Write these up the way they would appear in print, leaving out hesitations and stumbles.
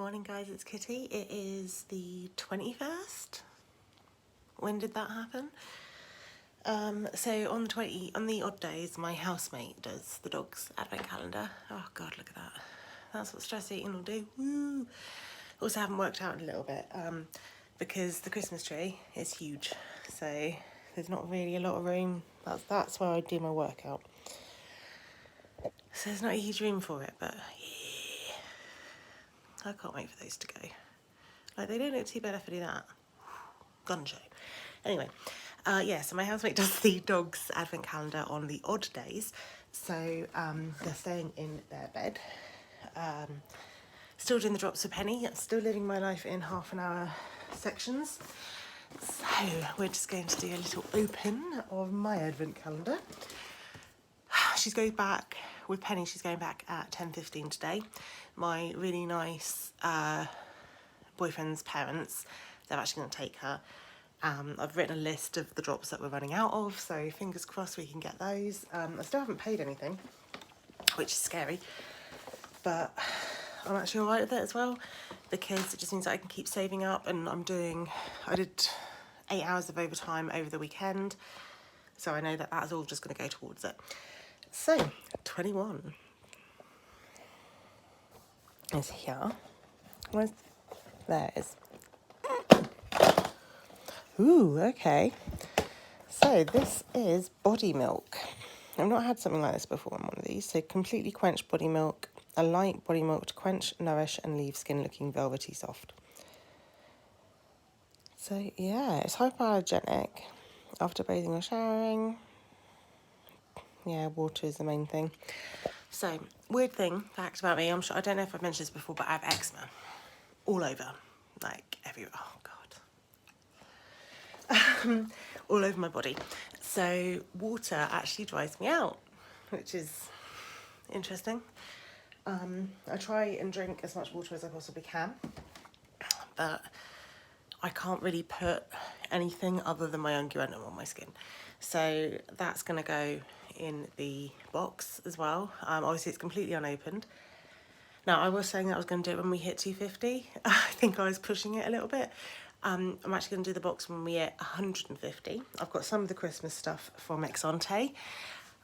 Morning guys, it's Kitty. It is the 21st. When did that happen? So on the odd days, my housemate does the dog's advent calendar. Oh God, look at that. That's what stress eating will do. Woo! Also haven't worked out a little bit because the Christmas tree is huge. So there's not really a lot of room. That's where I do my workout. So there's not a huge room for it, but yeah. I can't wait for those to go. Like, they don't look too bad if I do that. Gun show. Anyway, yeah, so my housemate does the dog's advent calendar on the odd days. So they're staying in their bed. Still doing the drops for Penny. Still living my life in half an hour sections. So we're just going to do a little open of my advent calendar. She's going back with Penny. She's going back at 10:15 today. My really nice boyfriend's parents, they're actually going to take her. I've written a list of the drops that we're running out of, so fingers crossed we can get those. I still haven't paid anything, which is scary, but I'm actually alright with it as well, because it just means that I can keep saving up. And I did 8 hours of overtime over the weekend, so I know that that's all just going to go towards it. So 21 is here. There it is. Ooh, okay. So this is body milk. I've not had something like this before in one of these. So completely quenched body milk, a light body milk to quench, nourish and leave skin looking velvety soft. So yeah, it's hypoallergenic after bathing or showering. Yeah, water is the main thing. So, weird fact about me, I'm sure, I don't know if I've mentioned this before, but I have eczema all over, like everywhere. Oh God. All over my body. So water actually dries me out, which is interesting. I try and drink as much water as I possibly can, but I can't really put anything other than my unguent on my skin. So that's going to go in the box as well. Obviously it's completely unopened. Now, I was saying that I was going to do it when we hit 250. I think I was pushing it a little bit. I'm actually going to do the box when we hit 150. I've got some of the Christmas stuff from Exante.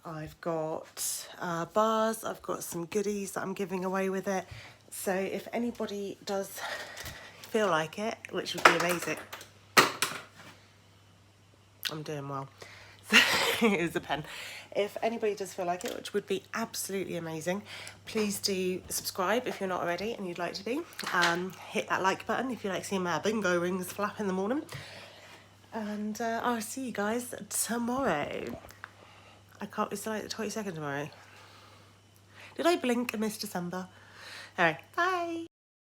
I've got bars. I've got some goodies that I'm giving away with it. So if anybody does feel like it, which would be amazing. I'm doing well. Here's a pen. If anybody does feel like it, which would be absolutely amazing, please do subscribe if you're not already and you'd like to be. Hit that like button if you like seeing my bingo rings flap in the morning. And I'll see you guys tomorrow. It's like the 22nd tomorrow. Did I blink and miss December? Alright, bye.